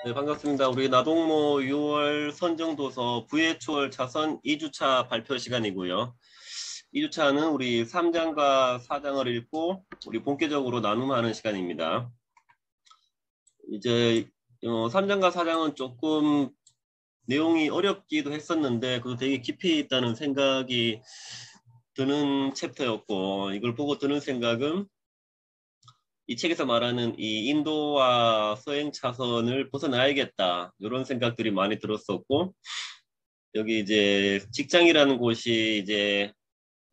네, 반갑습니다. 우리 나동모 6월 선정도서 부회초월 차선 2주차 발표 시간이고요. 2주차는 우리 3장과 4장을 읽고 우리 본격적으로 나눔하는 시간입니다. 이제 3장과 4장은 조금 내용이 어렵기도 했었는데 그래도 되게 깊이 있다는 생각이 드는 챕터였고, 이걸 보고 드는 생각은 이 책에서 말하는 이 인도와 서행 차선을 벗어나야겠다, 이런 생각들이 많이 들었었고, 여기 이제 직장이라는 곳이 이제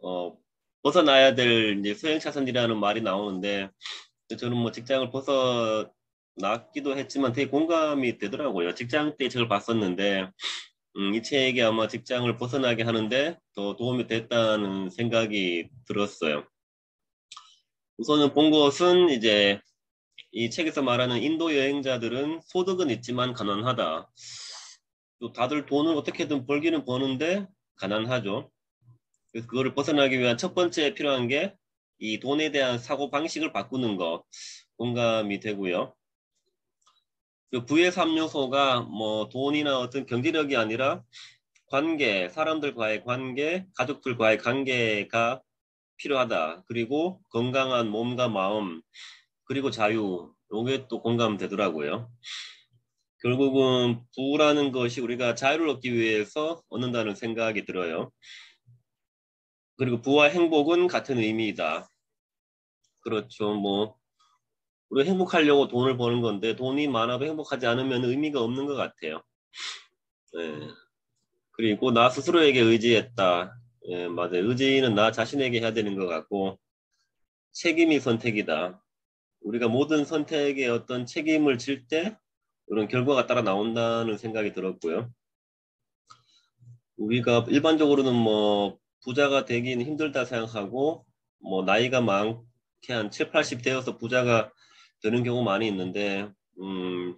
어 벗어나야 될 이제 서행 차선이라는 말이 나오는데, 저는 뭐 직장을 벗어났기도 했지만 되게 공감이 되더라고요. 직장 때 책을 봤었는데 이 책이 아마 직장을 벗어나게 하는데 더 도움이 됐다는 생각이 들었어요. 우선은 본 것은 이제 이 책에서 말하는 인도 여행자들은 소득은 있지만 가난하다. 또 다들 돈을 어떻게든 벌기는 버는데 가난하죠. 그래서 그거를 벗어나기 위한 첫 번째 필요한 게 이 돈에 대한 사고 방식을 바꾸는 거, 공감이 되고요. 그 부의 3요소가 뭐 돈이나 어떤 경제력이 아니라 관계, 사람들과의 관계, 가족들과의 관계가 필요하다. 그리고 건강한 몸과 마음, 그리고 자유, 요게 또 공감되더라고요. 결국은 부라는 것이 우리가 자유를 얻기 위해서 얻는다는 생각이 들어요. 그리고 부와 행복은 같은 의미이다. 그렇죠. 뭐 우리가 행복하려고 돈을 버는 건데 돈이 많아도 행복하지 않으면 의미가 없는 것 같아요. 예. 그리고 나 스스로에게 의지했다. 예, 맞아요. 의지는 나 자신에게 해야 되는 것 같고, 책임이 선택이다. 우리가 모든 선택에 어떤 책임을 질 때 그런 결과가 따라 나온다는 생각이 들었고요. 우리가 일반적으로는 뭐 부자가 되긴 힘들다 생각하고, 뭐 나이가 많게 한 7, 80 되어서 부자가 되는 경우 많이 있는데,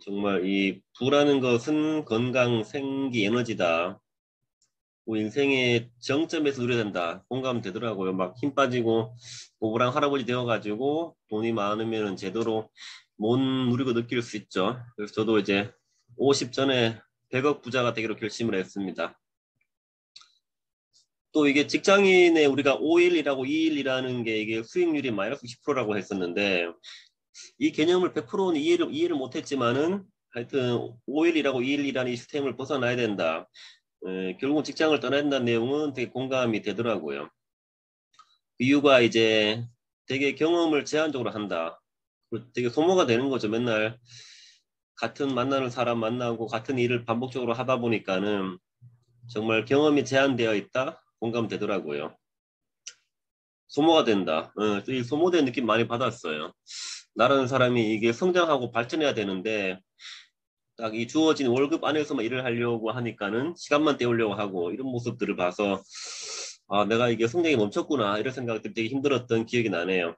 정말 이 부라는 것은 건강, 생기, 에너지다. 뭐 인생의 정점에서 누려야 된다. 공감되더라고요. 막 힘 빠지고 고부랑 할아버지 되어가지고 돈이 많으면 제대로 못 누리고 느낄 수 있죠. 그래서 저도 이제 50 전에 100억 부자가 되기로 결심을 했습니다. 또 이게 직장인의 우리가 5일이라고 2일이라는 게 이게 수익률이 마이너스 10%라고 했었는데, 이 개념을 100%는 이해를 못했지만은 하여튼 5일이라고 2일이라는 이 시스템을 벗어나야 된다. 결국은 직장을 떠나야 된다는 내용은 되게 공감이 되더라고요. 그 이유가 이제 되게 경험을 제한적으로 한다. 되게 소모가 되는 거죠. 맨날 같은 만나는 사람 만나고 같은 일을 반복적으로 하다 보니까는 정말 경험이 제한되어 있다. 공감되더라고요. 소모가 된다. 이 소모된 느낌 많이 받았어요. 나라는 사람이 이게 성장하고 발전해야 되는데 딱 이 주어진 월급 안에서만 일을 하려고 하니까는 시간만 때우려고 하고, 이런 모습들을 봐서 아, 내가 이게 성장이 멈췄구나, 이런 생각들이 되게 힘들었던 기억이 나네요.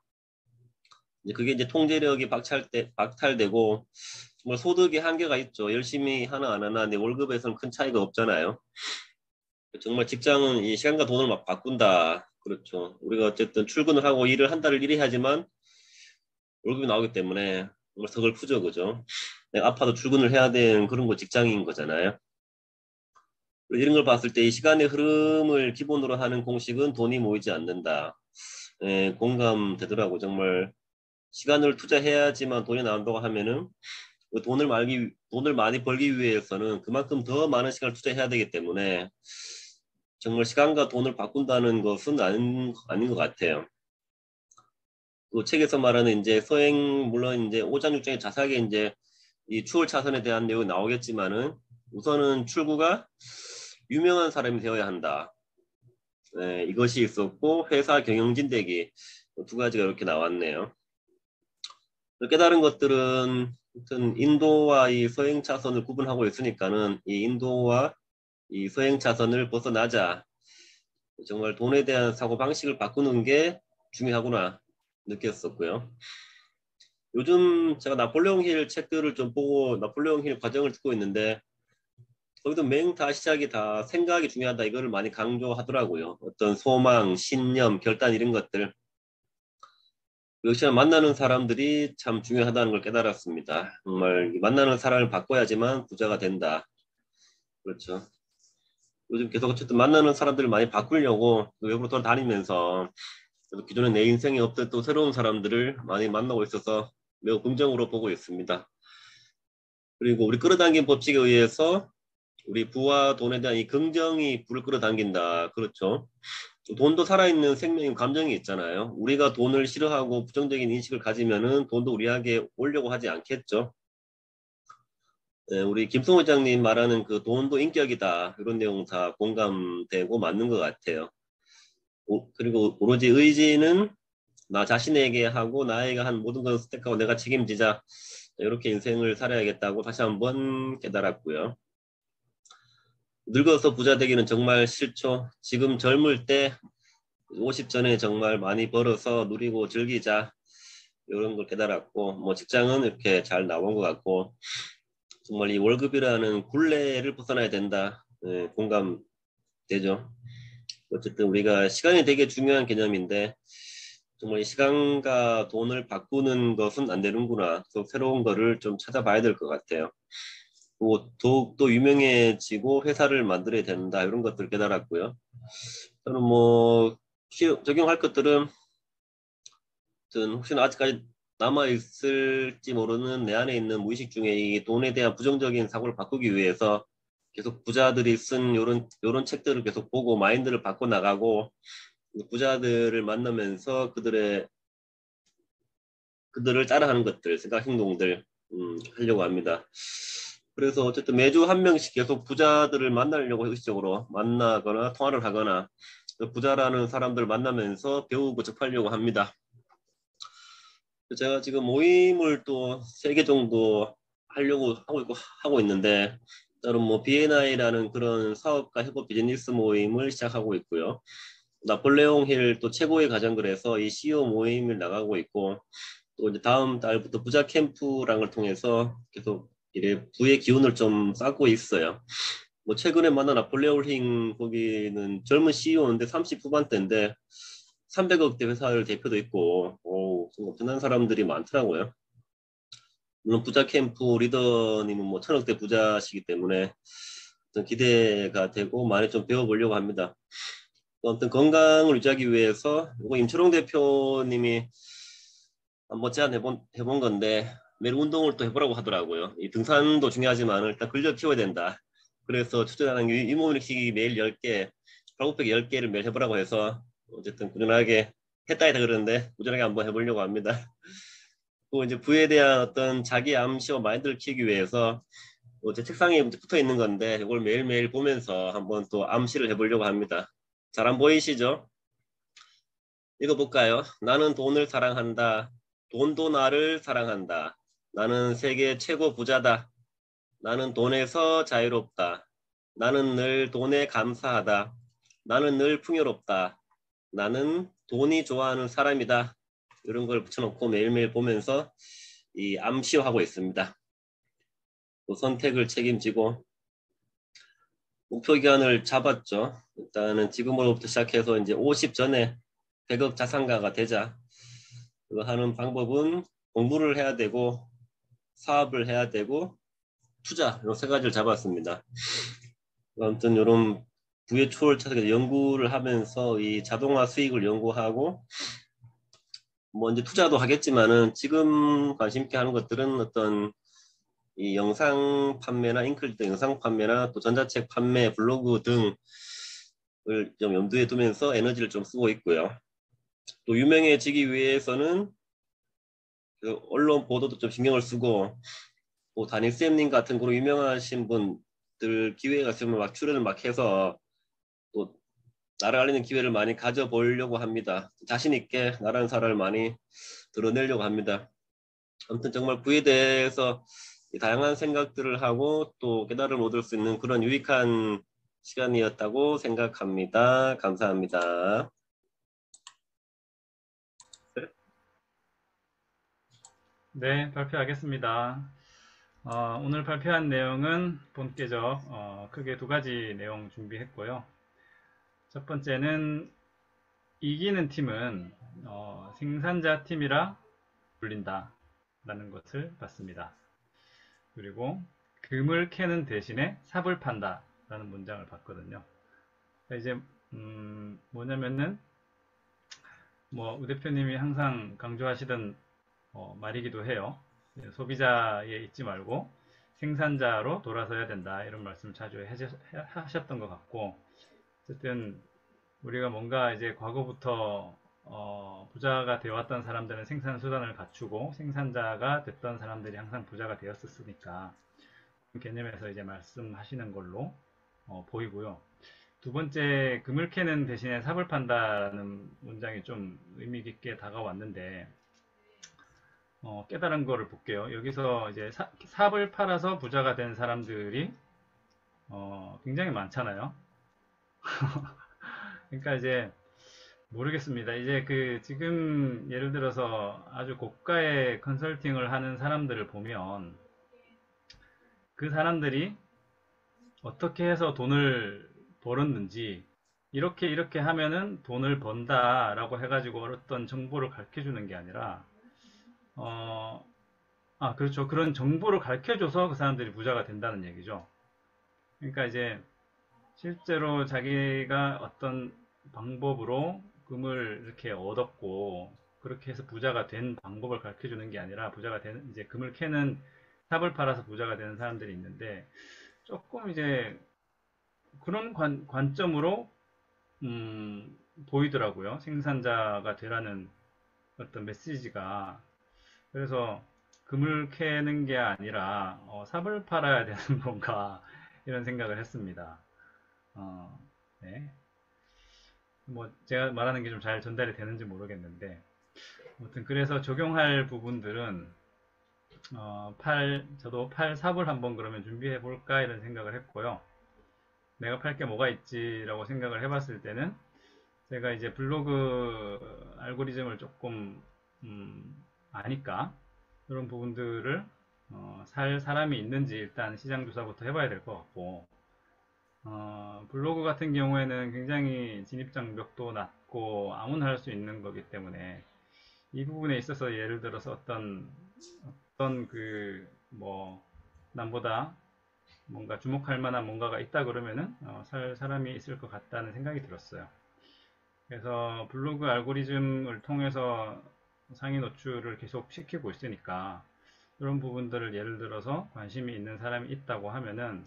이제 그게 이제 통제력이 박탈되고 정말 소득의 한계가 있죠. 열심히 하나 안 하나 내 월급에서는 큰 차이가 없잖아요. 정말 직장은 이 시간과 돈을 막 바꾼다. 그렇죠. 우리가 어쨌든 출근을 하고 일을 한 달을 일해야 하지만 월급이 나오기 때문에 정말 서글프죠, 그죠? 내가 아파도 출근을 해야 되는 그런 거 직장인 거잖아요. 이런 걸 봤을 때 이 시간의 흐름을 기본으로 하는 공식은 돈이 모이지 않는다. 공감되더라고. 정말 시간을 투자해야지만 돈이 나온다고 하면은 그 돈을 많이 벌기 위해서는 그만큼 더 많은 시간을 투자해야 되기 때문에 정말 시간과 돈을 바꾼다는 것은 아닌 것 같아요. 그 책에서 말하는 이제 서행, 물론 이제 5장 6장에 자세하게 이제 이 추월 차선에 대한 내용이 나오겠지만은 우선은 출구가 유명한 사람이 되어야 한다. 이것이 있었고, 회사 경영진 되기, 두 가지가 이렇게 나왔네요. 깨달은 것들은 아무튼 인도와 이 서행 차선을 구분하고 있으니까는 이 인도와 이 서행 차선을 벗어나자. 정말 돈에 대한 사고 방식을 바꾸는 게 중요하구나 느꼈었고요. 요즘 제가 나폴레옹 힐 책들을 좀 보고 나폴레옹 힐 과정을 듣고 있는데, 거기도 다 시작이 다 생각이 중요하다, 이거를 많이 강조하더라고요. 어떤 소망, 신념, 결단, 이런 것들. 역시나 만나는 사람들이 참 중요하다는 걸 깨달았습니다. 정말 만나는 사람을 바꿔야지만 부자가 된다. 그렇죠. 요즘 계속 어쨌든 만나는 사람들을 많이 바꾸려고 외부로 돌아다니면서 기존에 내 인생에 없던 또 새로운 사람들을 많이 만나고 있어서 매우 긍정으로 보고 있습니다. 그리고 우리 끌어당긴 법칙에 의해서 우리 부와 돈에 대한 이 긍정이 불을 끌어당긴다. 그렇죠. 돈도 살아있는 생명인 감정이 있잖아요. 우리가 돈을 싫어하고 부정적인 인식을 가지면은 돈도 우리에게 오려고 하지 않겠죠. 네, 우리 김성호 회장님 말하는 그 돈도 인격이다. 이런 내용 다 공감되고 맞는 것 같아요. 그리고 오로지 의지는 나 자신에게 하고 나에게 한 모든 걸 선택하고 내가 책임지자. 이렇게 인생을 살아야겠다고 다시 한번 깨달았고요. 늙어서 부자 되기는 정말 싫죠. 지금 젊을 때 50 전에 정말 많이 벌어서 누리고 즐기자. 이런 걸 깨달았고, 뭐 직장은 이렇게 잘 나온 것 같고, 정말 이 월급이라는 굴레를 벗어나야 된다. 네, 공감되죠. 어쨌든 우리가 시간이 되게 중요한 개념인데, 정말 이 시간과 돈을 바꾸는 것은 안 되는구나. 또 새로운 거를 좀 찾아봐야 될 것 같아요. 뭐 더욱더 유명해지고 회사를 만들어야 된다. 이런 것들 깨달았고요. 저는 뭐 적용할 것들은 혹시나 아직까지 남아 있을지 모르는 내 안에 있는 무의식 중에 이 돈에 대한 부정적인 사고를 바꾸기 위해서 계속 부자들이 쓴 요런 책들을 계속 보고 마인드를 바꿔 나가고 부자들을 만나면서 그들을 따라하는 것들, 생각, 행동들 하려고 합니다. 그래서 어쨌든 매주 한 명씩 계속 부자들을 만나려고 의식적으로 만나거나 통화를 하거나 부자라는 사람들 만나면서 배우고 접하려고 합니다. 제가 지금 모임을 또 3개 정도 하려고 하고 있는데, 따로 뭐 BNI라는 그런 사업가 협업 비즈니스 모임을 시작하고 있고요. 나폴레옹 힐 또 최고의 가정글에서 이 CEO 모임을 나가고 있고, 또 이제 다음 달부터 부자 캠프라는 걸 통해서 계속 이래 부의 기운을 좀 쌓고 있어요. 뭐 최근에 만난 나폴레옹 힐 거기는 젊은 CEO인데 30 후반대인데 300억대 회사를 대표도 있고, 오, 정말 대단한 사람들이 많더라고요. 물론 부자 캠프 리더님은 뭐 1000억대 부자시기 때문에 좀 기대가 되고 많이 좀 배워보려고 합니다. 아무튼 건강을 유지하기 위해서 이거 임철웅 대표님이 한번 해본 건데 매일 운동을 또 해보라고 하더라고요. 이 등산도 중요하지만 일단 근력 키워야 된다. 그래서 추천하는 게 이몸일으키기 매일 10개, 팔굽혀펴기 10개를 매일 해보라고 해서 어쨌든 꾸준하게 했다 해다 그러는데 꾸준하게 한번 해보려고 합니다. 또 이제 부에 대한 어떤 자기 암시와 마인드를 키우기 위해서 제 책상에 붙어 있는 건데 이걸 매일매일 보면서 한번 또 암시를 해보려고 합니다. 잘 안 보이시죠? 읽어볼까요? 나는 돈을 사랑한다. 돈도 나를 사랑한다. 나는 세계 최고 부자다. 나는 돈에서 자유롭다. 나는 늘 돈에 감사하다. 나는 늘 풍요롭다. 나는 돈이 좋아하는 사람이다. 이런 걸 붙여놓고 매일매일 보면서 이 암시하고 있습니다. 또 선택을 책임지고 목표 기간을 잡았죠. 일단은 지금으로부터 시작해서 이제 50 전에 100억 자산가가 되자. 그거 하는 방법은 공부를 해야 되고 사업을 해야 되고 투자 이런 3가지를 잡았습니다. 아무튼 이런 부의 초월 찾아서 연구를 하면서 이 자동화 수익을 연구하고 뭐 이제 투자도 하겠지만은 지금 관심 있게 하는 것들은 어떤 이 영상 판매나 잉클리드 영상 판매나 또 전자책 판매 블로그 등을 좀 염두에 두면서 에너지를 좀 쓰고 있고요. 또 유명해지기 위해서는 그 언론 보도도 좀 신경을 쓰고 뭐 담임쌤님 같은 그런 유명하신 분들 기회가 있으면 막 출연을 막 해서 또 나를 알리는 기회를 많이 가져보려고 합니다. 자신 있게 나라는 사람을 많이 드러내려고 합니다. 아무튼 정말 부에 대해서 다양한 생각들을 하고 또 깨달음을 얻을 수 있는 그런 유익한 시간이었다고 생각합니다. 감사합니다. 네, 발표하겠습니다. 오늘 발표한 내용은 본께적 크게 2가지 내용 준비했고요. 첫 번째는 이기는 팀은 생산자 팀이라 불린다 라는 것을 봤습니다. 그리고 금을 캐는 대신에 삽을 판다 라는 문장을 봤거든요. 이제 뭐냐면은 뭐 우 대표님이 항상 강조하시던 말이기도 해요. 소비자에 있지 말고 생산자로 돌아서야 된다 이런 말씀을 자주 하셨던 것 같고, 어쨌든 우리가 뭔가 이제 과거부터 부자가 되어왔던 사람들은 생산 수단을 갖추고 생산자가 됐던 사람들이 항상 부자가 되었었으니까 그 개념에서 이제 말씀하시는 걸로 보이고요. 두 번째, 금을 캐는 대신에 삽을 판다는 문장이 좀 의미 깊게 다가왔는데, 깨달은 거를 볼게요. 여기서 이제 삽을 팔아서 부자가 된 사람들이 굉장히 많잖아요. 그러니까 이제 모르겠습니다. 이제 지금 예를 들어서 아주 고가의 컨설팅을 하는 사람들을 보면 그 사람들이 어떻게 해서 돈을 벌었는지, 이렇게 하면은 돈을 번다 라고 해가지고 어떤 정보를 가르쳐 주는 게 아니라 그렇죠. 그런 정보를 가르쳐 줘서 그 사람들이 부자가 된다는 얘기죠. 그러니까 이제 실제로 자기가 어떤 방법으로 금을 이렇게 얻었고 그렇게 해서 부자가 된 방법을 가르쳐 주는 게 아니라, 부자가 되는, 이제 금을 캐는 삽을 팔아서 부자가 되는 사람들이 있는데, 조금 이제 그런 관점으로 보이더라고요. 생산자가 되라는 어떤 메시지가. 그래서 금을 캐는 게 아니라 삽을 팔아야 되는 건가 이런 생각을 했습니다. 네. 뭐 제가 말하는 게 좀 잘 전달이 되는지 모르겠는데, 아무튼 그래서 적용할 부분들은 저도 삽을 한번 그러면 준비해 볼까 이런 생각을 했고요. 내가 팔 게 뭐가 있지라고 생각을 해봤을 때는, 제가 이제 블로그 알고리즘을 조금 아니까 이런 부분들을 살 사람이 있는지 일단 시장 조사부터 해봐야 될 것 같고, 블로그 같은 경우에는 굉장히 진입장벽도 낮고 아무나 할 수 있는 거기 때문에 이 부분에 있어서 예를 들어서 어떤 남보다 뭔가 주목할 만한 뭔가가 있다 그러면은 살 사람이 있을 것 같다는 생각이 들었어요. 그래서 블로그 알고리즘을 통해서 상위 노출을 계속 시키고 있으니까 이런 부분들을 예를 들어서 관심이 있는 사람이 있다고 하면은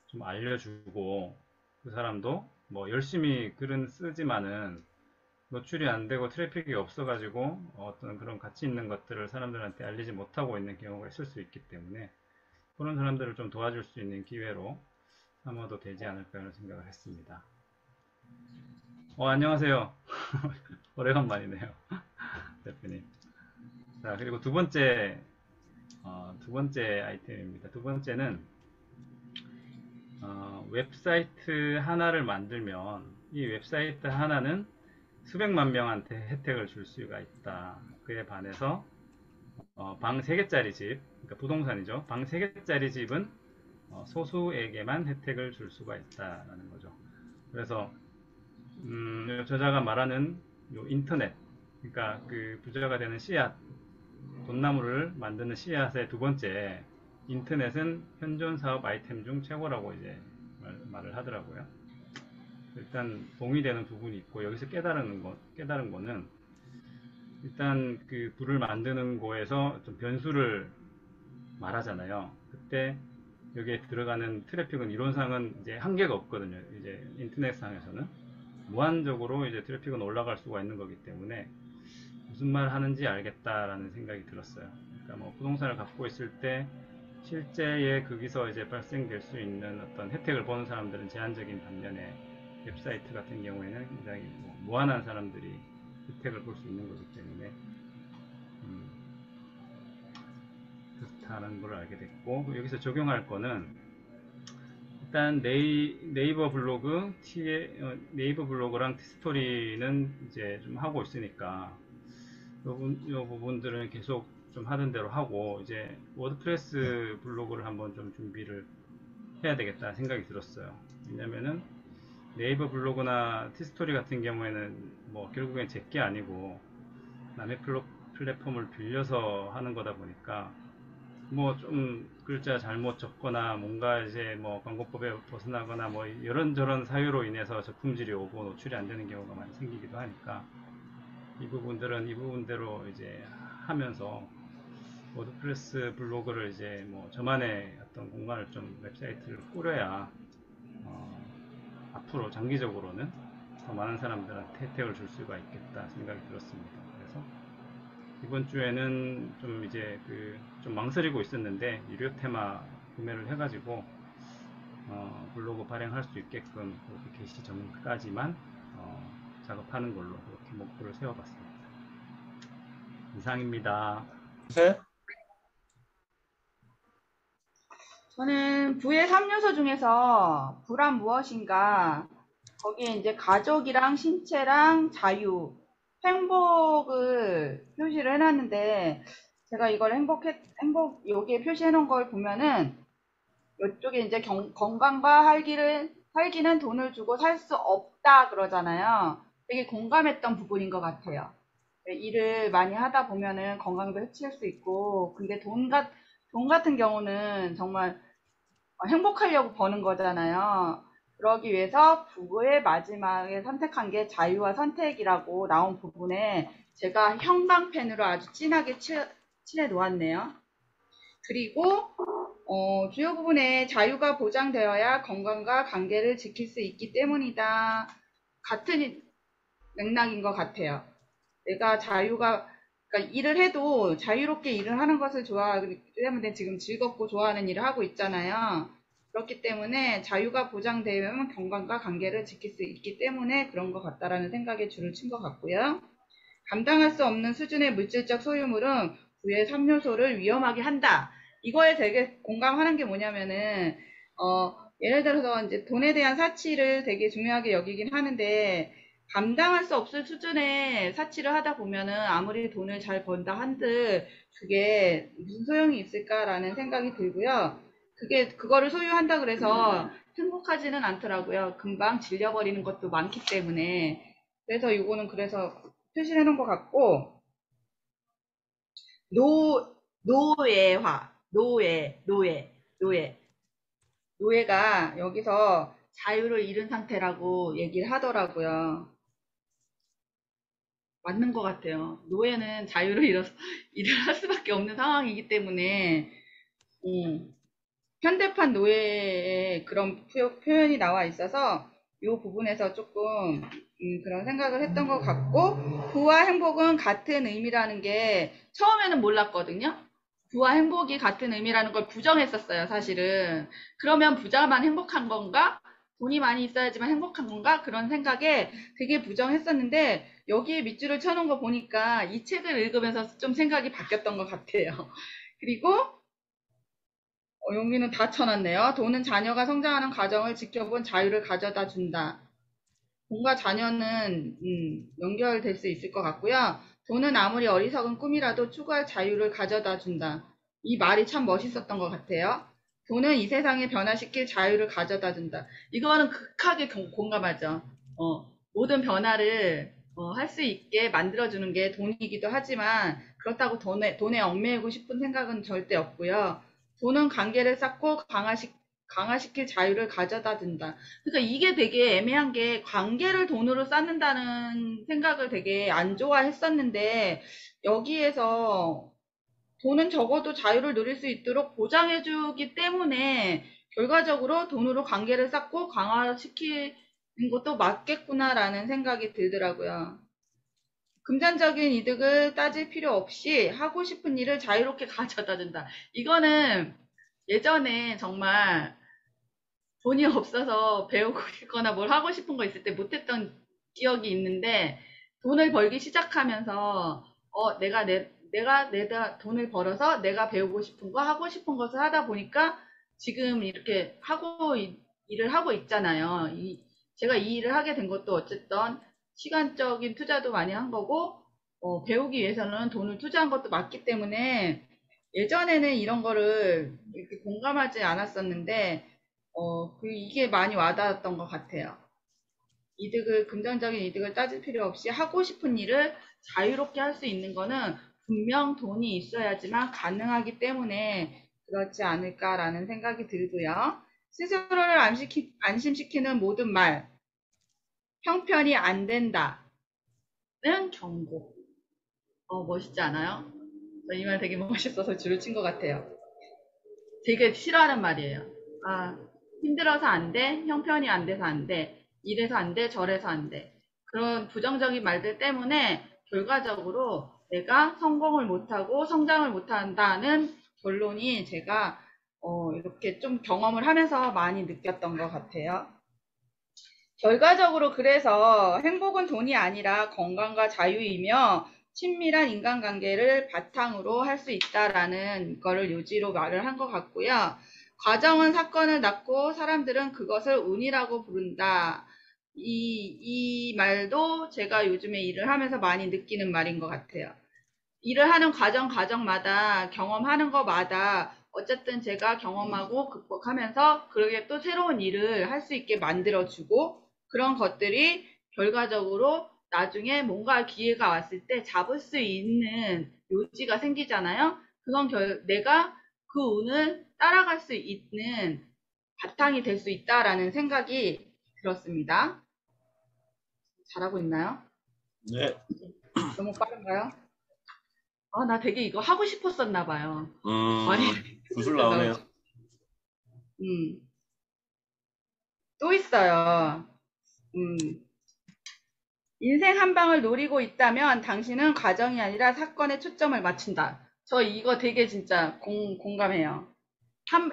좀 알려주고, 그 사람도 뭐 열심히 글은 쓰지만은 노출이 안 되고 트래픽이 없어가지고 어떤 그런 가치 있는 것들을 사람들한테 알리지 못하고 있는 경우가 있을 수 있기 때문에, 그런 사람들을 좀 도와줄 수 있는 기회로 삼아도 되지 않을까 하는 생각을 했습니다. 안녕하세요. 오래간만이네요. 대표님. 자, 그리고 두 번째 아이템입니다. 두 번째는 웹사이트 하나를 만들면 이 웹사이트 하나는 수백만 명한테 혜택을 줄 수가 있다. 그에 반해서 방 3개짜리 집, 그러니까 부동산이죠. 방 3개짜리 집은 소수에게만 혜택을 줄 수가 있다라는 거죠. 그래서 저자가 말하는 요 인터넷, 그러니까 그 부자가 되는 씨앗, 돈나무를 만드는 씨앗의 두 번째, 인터넷은 현존 사업 아이템 중 최고라고 이제 말을 하더라고요. 일단 동의되는 부분이 있고, 여기서 깨달은 거는, 일단 그 불을 만드는 거에서 좀 변수를 말하잖아요. 그때 여기에 들어가는 트래픽은 이론상은 이제 한계가 없거든요. 이제 인터넷상에서는 무한적으로 이제 트래픽은 올라갈 수가 있는 거기 때문에 무슨 말 하는지 알겠다라는 생각이 들었어요. 그러니까 뭐 부동산을 갖고 있을 때 실제에 거기서 이제 발생될 수 있는 어떤 혜택을 보는 사람들은 제한적인 반면에, 웹사이트 같은 경우에는 굉장히 무한한 사람들이 혜택을 볼 수 있는 거기 때문에 그렇다는 걸 알게 됐고, 여기서 적용할 거는 일단 네이버 블로그, 네이버 블로그랑 티스토리는 이제 좀 하고 있으니까 이 부분들은 계속 좀 하던 대로 하고, 이제 워드프레스 블로그를 한번 좀 준비를 해야 되겠다 생각이 들었어요. 왜냐면은 네이버 블로그나 티스토리 같은 경우에는 뭐 결국엔 제게 아니고 남의 플랫폼을 빌려서 하는 거다 보니까 뭐 좀 글자 잘못 적거나 뭔가 이제 뭐 광고법에 벗어나거나 뭐 이런저런 사유로 인해서 저품질이 오고 노출이 안 되는 경우가 많이 생기기도 하니까 이 부분들은 이 부분대로 이제 하면서 워드프레스 블로그를 이제 뭐 저만의 어떤 공간을 좀 웹사이트를 꾸려야 앞으로 장기적으로는 더 많은 사람들한테 혜택을 줄 수가 있겠다 생각이 들었습니다. 그래서 이번 주에는 좀 이제 좀 망설이고 있었는데 유료 테마 구매를 해가지고 블로그 발행할 수 있게끔 그렇게 개시 전까지만 작업하는 걸로 그렇게 목표를 세워봤습니다. 이상입니다. 네? 저는 부의 3요소 중에서 부란 무엇인가, 거기에 이제 가족이랑 신체랑 자유, 행복을 표시를 해놨는데, 제가 이걸 여기에 표시해놓은 걸 보면은, 이쪽에 이제 건강과 활기는 돈을 주고 살 수 없다 그러잖아요. 되게 공감했던 부분인 것 같아요. 일을 많이 하다 보면은 건강도 해칠 수 있고, 근데 돈 같은 경우는 정말 행복하려고 버는 거잖아요. 그러기 위해서 부부의 마지막에 선택한 게 자유와 선택이라고 나온 부분에 제가 형광펜으로 아주 진하게 칠해 놓았네요. 그리고 주요 부분에 자유가 보장되어야 건강과 관계를 지킬 수 있기 때문이다. 같은 맥락인 것 같아요. 내가 그러니까 일을 해도 자유롭게 일을 하는 것을 좋아하기 때문에 지금 즐겁고 좋아하는 일을 하고 있잖아요. 그렇기 때문에 자유가 보장되면 건강과 관계를 지킬 수 있기 때문에 그런 것 같다라는 생각에 줄을 친 것 같고요. 감당할 수 없는 수준의 물질적 소유물은 부의 3요소를 위험하게 한다. 이거에 되게 공감하는 게 뭐냐면은, 예를 들어서 이제 돈에 대한 사치를 되게 중요하게 여기긴 하는데, 감당할 수 없을 수준의 사치를 하다 보면은 아무리 돈을 잘 번다 한들 그게 무슨 소용이 있을까라는 생각이 들고요. 그거를 소유한다 그래서 행복하지는 않더라고요. 금방 질려버리는 것도 많기 때문에. 그래서 이거는 그래서 표시를 해놓은 것 같고, 노예화, 노예가 여기서 자유를 잃은 상태라고 얘기를 하더라고요. 맞는 것 같아요. 노예는 자유를 잃어서 일을 할 수밖에 없는 상황이기 때문에, 현대판 노예의 그런 표현이 나와 있어서 이 부분에서 조금 그런 생각을 했던 것 같고, 부와 행복은 같은 의미라는 게 처음에는 몰랐거든요. 부와 행복이 같은 의미라는 걸 부정했었어요, 사실은. 그러면 부자만 행복한 건가? 돈이 많이 있어야지만 행복한 건가? 그런 생각에 되게 부정했었는데, 여기에 밑줄을 쳐놓은 거 보니까 이 책을 읽으면서 좀 생각이 바뀌었던 것 같아요. 그리고 여기는 다 쳐놨네요. 돈은 자녀가 성장하는 과정을 지켜본 자유를 가져다 준다. 돈과 자녀는 연결될 수 있을 것 같고요. 돈은 아무리 어리석은 꿈이라도 추구할 자유를 가져다 준다. 이 말이 참 멋있었던 것 같아요. 돈은 이 세상을 변화시킬 자유를 가져다 준다. 이거는 극하게 공감하죠. 모든 변화를 할 수 있게 만들어주는 게 돈이기도 하지만 그렇다고 돈에 얽매이고 싶은 생각은 절대 없고요. 돈은 관계를 쌓고 강화시킬 자유를 가져다 준다. 그러니까 이게 되게 애매한 게 관계를 돈으로 쌓는다는 생각을 되게 안 좋아했었는데 여기에서 돈은 적어도 자유를 누릴 수 있도록 보장해주기 때문에 결과적으로 돈으로 관계를 쌓고 강화시키는 것도 맞겠구나라는 생각이 들더라고요. 금전적인 이득을 따질 필요 없이 하고 싶은 일을 자유롭게 가져다 준다. 이거는 예전에 정말 돈이 없어서 배우고 싶거나 뭘 하고 싶은 거 있을 때 못했던 기억이 있는데 돈을 벌기 시작하면서 내가 돈을 벌어서 내가 배우고 싶은 거 하고 싶은 것을 하다 보니까 지금 이렇게 일을 하고 있잖아요. 제가 이 일을 하게 된 것도 어쨌든 시간적인 투자도 많이 한 거고 배우기 위해서는 돈을 투자한 것도 맞기 때문에 예전에는 이런 거를 이렇게 공감하지 않았었는데 이게 많이 와닿았던 것 같아요. 금전적인 이득을 따질 필요 없이 하고 싶은 일을 자유롭게 할 수 있는 거는 분명 돈이 있어야지만 가능하기 때문에 그렇지 않을까라는 생각이 들고요. 스스로를 안심시키는 모든 말, 형편이 안 된다는 경고. 멋있지 않아요? 이 말 되게 멋있어서 줄을 친 것 같아요. 되게 싫어하는 말이에요. 힘들어서 안 돼, 형편이 안 돼서 안 돼, 이래서 안 돼, 저래서 안 돼. 그런 부정적인 말들 때문에 결과적으로 내가 성공을 못하고 성장을 못한다는 결론이 제가 이렇게 좀 경험을 하면서 많이 느꼈던 것 같아요. 결과적으로 그래서 행복은 돈이 아니라 건강과 자유이며 친밀한 인간관계를 바탕으로 할 수 있다라는 거를 요지로 말을 한 것 같고요. 과정은 사건을 낳고 사람들은 그것을 운이라고 부른다. 이 말도 제가 요즘에 일을 하면서 많이 느끼는 말인 것 같아요. 일을 하는 과정마다 경험하는 것마다 어쨌든 제가 경험하고 극복하면서 그러게 또 새로운 일을 할 수 있게 만들어주고 그런 것들이 결과적으로 나중에 뭔가 기회가 왔을 때 잡을 수 있는 요지가 생기잖아요. 그건 내가 그 운을 따라갈 수 있는 바탕이 될 수 있다라는 생각이 들었습니다. 잘하고 있나요? 네. 너무 빠른가요? 나 되게 이거 하고 싶었었나 봐요. 구슬 나오네요. 또 있어요. 인생 한 방을 노리고 있다면 당신은 과정이 아니라 사건에 초점을 맞춘다. 저 이거 되게 진짜 공감해요.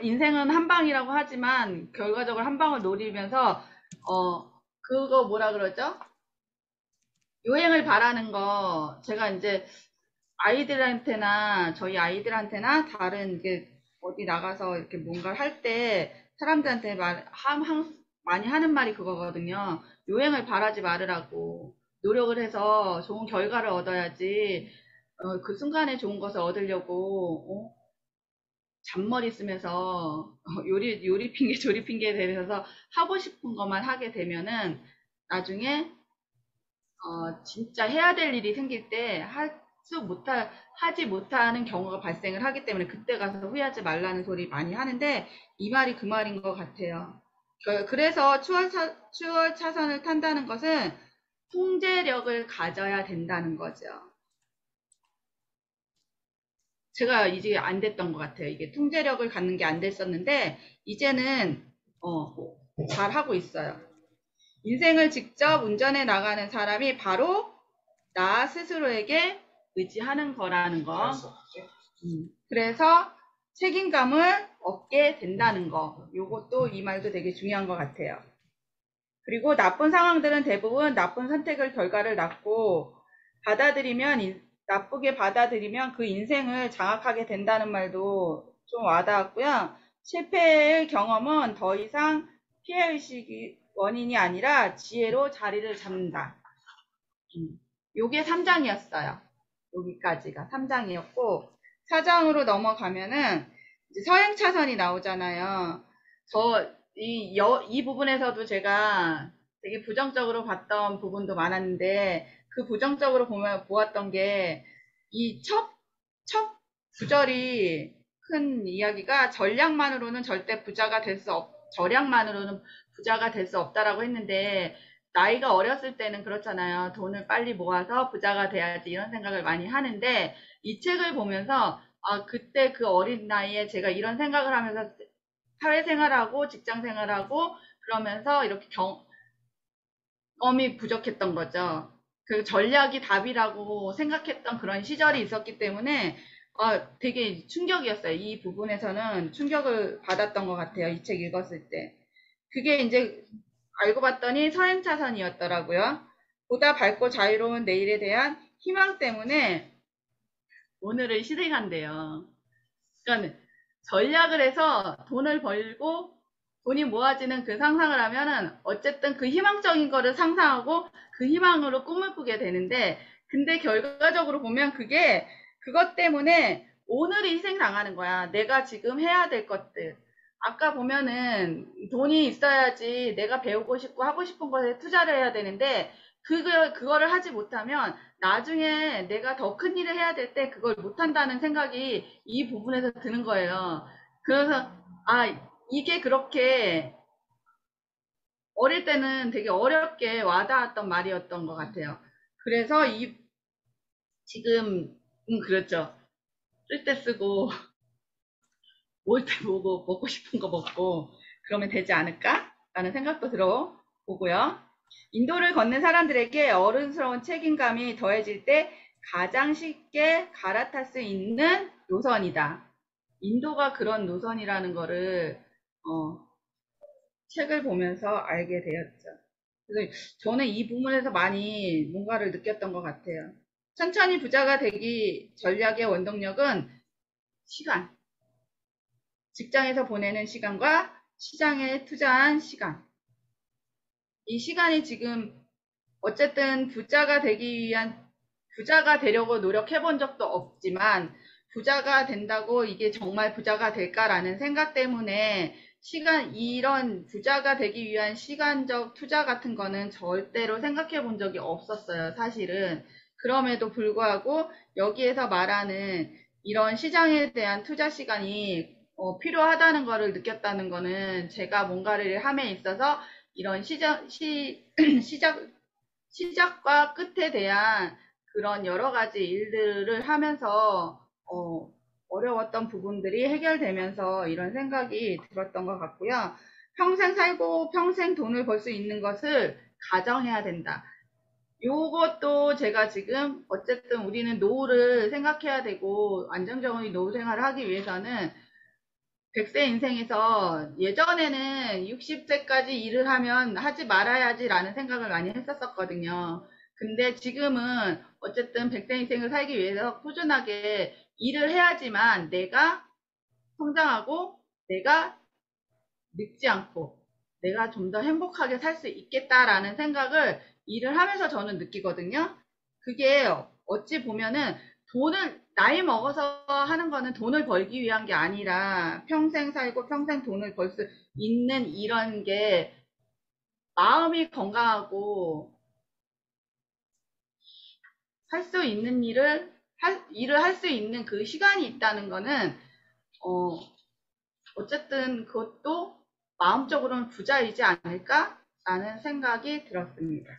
인생은 한 방이라고 하지만 결과적으로 한 방을 노리면서 그거 뭐라 그러죠? 요행을 바라는 거 제가 이제 저희 아이들한테나 다른 어디 나가서 이렇게 뭔가를 할 때 사람들한테 많이 하는 말이 그거거든요. 요행을 바라지 말으라고. 노력을 해서 좋은 결과를 얻어야지. 그 순간에 좋은 것을 얻으려고 잔머리 쓰면서 요리 핑계 조리 핑계 대면서 하고 싶은 것만 하게 되면은 나중에 진짜 해야 될 일이 생길 때 하지 못하는 경우가 발생을 하기 때문에 그때 가서 후회하지 말라는 소리 많이 하는데 이 말이 그 말인 것 같아요. 그래서 추월 차선을 탄다는 것은 통제력을 가져야 된다는 거죠. 제가 이제 안 됐던 것 같아요. 이게 통제력을 갖는 게 안 됐었는데 이제는 잘 하고 있어요. 인생을 직접 운전해 나가는 사람이 바로 나 스스로에게 의지하는 거라는 거. 그래서 책임감을 얻게 된다는 거. 요것도 이 말도 되게 중요한 것 같아요. 그리고 나쁜 상황들은 대부분 나쁜 선택을 결과를 낳고 나쁘게 받아들이면 그 인생을 장악하게 된다는 말도 좀 와닿았고요. 실패의 경험은 더 이상 피해의식이 원인이 아니라 지혜로 자리를 잡는다. 요게 3장이었어요. 여기까지가 3장이었고 4장으로 넘어가면은 이제 서행차선이 나오잖아요. 이 부분에서도 제가 되게 부정적으로 봤던 부분도 많았는데 그 부정적으로 보았던 게 이 첫 구절이 큰 이야기가 전략만으로는 부자가 될 수 없다라고 했는데 나이가 어렸을 때는 그렇잖아요. 돈을 빨리 모아서 부자가 돼야지 이런 생각을 많이 하는데 이 책을 보면서 그때 그 어린 나이에 제가 이런 생각을 하면서 사회생활하고 직장생활하고 그러면서 이렇게 경험이 부족했던 거죠. 그 전략이 답이라고 생각했던 그런 시절이 있었기 때문에 되게 충격이었어요. 이 부분에서는 충격을 받았던 것 같아요. 이 책 읽었을 때. 그게 이제 알고 봤더니 서행차선이었더라고요. 보다 밝고 자유로운 내일에 대한 희망 때문에 오늘을 실행한대요. 그러니까 전략을 해서 돈을 벌고 돈이 모아지는 그 상상을 하면은 어쨌든 그 희망적인 거를 상상하고 그 희망으로 꿈을 꾸게 되는데 근데 결과적으로 보면 그것 때문에 오늘이 희생당하는 거야. 내가 지금 해야 될 것들. 아까 보면은 돈이 있어야지 내가 배우고 싶고 하고 싶은 것에 투자를 해야 되는데 그거를 하지 못하면 나중에 내가 더 큰 일을 해야 될 때 그걸 못한다는 생각이 이 부분에서 드는 거예요. 그래서 이게 그렇게 어릴 때는 되게 어렵게 와닿았던 말이었던 것 같아요. 그래서 지금 그렇죠. 쓸 때 쓰고 올 때 보고 먹고 싶은 거 먹고 그러면 되지 않을까? 라는 생각도 들어보고요. 인도를 걷는 사람들에게 어른스러운 책임감이 더해질 때 가장 쉽게 갈아탈 수 있는 노선이다. 인도가 그런 노선이라는 거를 책을 보면서 알게 되었죠. 그래서 저는 이 부분에서 많이 뭔가를 느꼈던 것 같아요. 천천히 부자가 되기 전략의 원동력은 시간, 직장에서 보내는 시간과 시장에 투자한 시간. 이 시간이 지금 어쨌든 부자가 되려고 노력해 본 적도 없지만 부자가 된다고 이게 정말 부자가 될까라는 생각 때문에 이런 부자가 되기 위한 시간적 투자 같은 거는 절대로 생각해 본 적이 없었어요, 사실은. 그럼에도 불구하고 여기에서 말하는 이런 시장에 대한 투자 시간이 필요하다는 거를 느꼈다는 거는 제가 뭔가를 함에 있어서 이런 시작과 끝에 대한 그런 여러 가지 일들을 하면서 어려웠던 부분들이 해결되면서 이런 생각이 들었던 것 같고요. 평생 살고 평생 돈을 벌 수 있는 것을 가정해야 된다. 요것도 제가 지금 어쨌든 우리는 노후를 생각해야 되고 안정적인 노후 생활을 하기 위해서는 100세 인생에서 예전에는 60세까지 일을 하면 하지 말아야지라는 생각을 많이 했었거든요. 근데 지금은 어쨌든 100세 인생을 살기 위해서 꾸준하게 일을 해야지만 내가 성장하고 내가 늙지 않고 내가 좀 더 행복하게 살 수 있겠다라는 생각을 일을 하면서 저는 느끼거든요. 그게 어찌 보면은 나이 먹어서 하는 거는 돈을 벌기 위한 게 아니라 평생 살고 평생 돈을 벌 수 있는 이런 게 마음이 건강하고 할 수 있는 일을 할 수 있는 그 시간이 있다는 거는 어쨌든 그것도 마음적으로는 부자이지 않을까라는 생각이 들었습니다.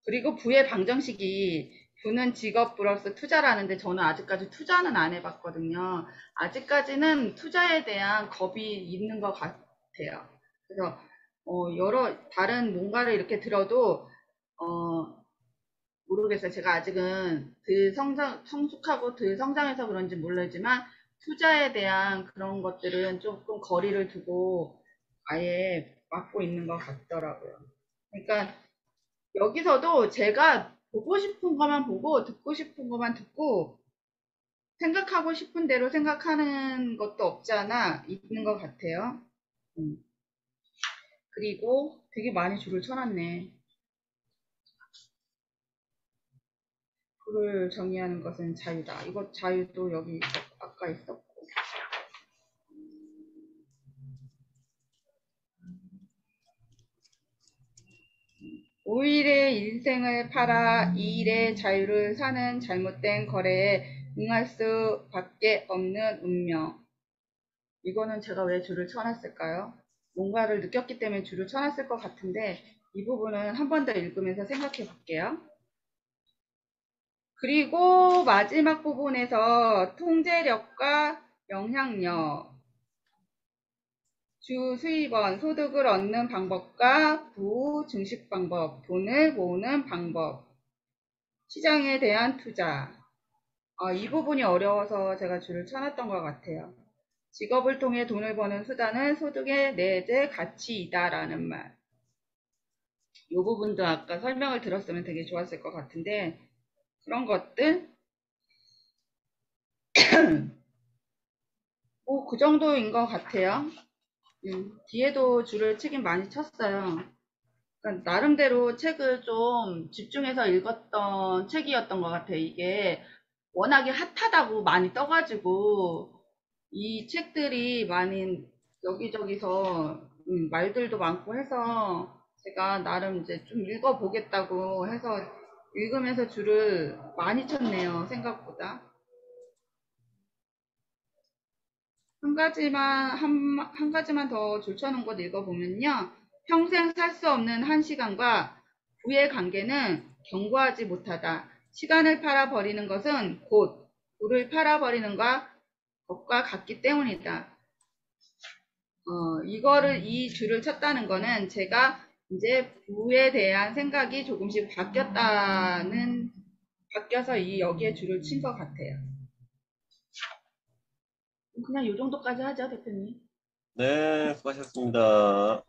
그리고 부의 방정식이 부는 직업 플러스 투자라는데 저는 아직까지 투자는 안 해봤거든요. 아직까지는 투자에 대한 겁이 있는 것 같아요. 그래서 여러 다른 뭔가를 이렇게 들어도 모르겠어요. 제가 아직은 성숙하고 성장해서 그런지 모르지만 투자에 대한 그런 것들은 조금 거리를 두고 아예 막고 있는 것 같더라고요. 그러니까 여기서도 제가 보고 싶은 것만 보고 듣고 싶은 것만 듣고 생각하고 싶은 대로 생각하는 것도 없지 않아 있는 것 같아요. 그리고 되게 많이 줄을 쳐놨네. 부를 정의하는 것은 자유다. 이거 자유도 여기 아까 있었고. 5일의 인생을 팔아 2일의 자유를 사는 잘못된 거래에 응할 수밖에 없는 운명. 이거는 제가 왜 줄을 쳐놨을까요? 뭔가를 느꼈기 때문에 줄을 쳐놨을 것 같은데 이 부분은 한 번 더 읽으면서 생각해 볼게요. 그리고 마지막 부분에서 통제력과 영향력, 주 수입원, 소득을 얻는 방법과 부 증식 방법, 돈을 모으는 방법, 시장에 대한 투자. 이 부분이 어려워서 제가 줄을 쳐놨던 것 같아요. 직업을 통해 돈을 버는 수단은 소득의 내재 가치이다라는 말. 이 부분도 아까 설명을 들었으면 되게 좋았을 것 같은데 그런 것들 뭐 그 정도인 것 같아요. 뒤에도 줄을 치긴 많이 쳤어요. 그러니까 나름대로 책을 좀 집중해서 읽었던 책이었던 것 같아요. 이게 워낙에 핫하다고 많이 떠가지고 이 책들이 많이 여기저기서 말들도 많고 해서 제가 나름 이제 좀 읽어보겠다고 해서 읽으면서 줄을 많이 쳤네요, 생각보다. 한 가지만 더 줄 쳐놓은 것 읽어보면요. 평생 살 수 없는 한 시간과 부의 관계는 견고하지 못하다. 시간을 팔아버리는 것은 곧 부를 팔아버리는 것과 같기 때문이다. 이 줄을 쳤다는 거는 제가 이제 부에 대한 생각이 조금씩 바뀌어서 여기에 줄을 친 것 같아요. 그냥 이 정도까지 하죠, 대표님. 네, 수고하셨습니다.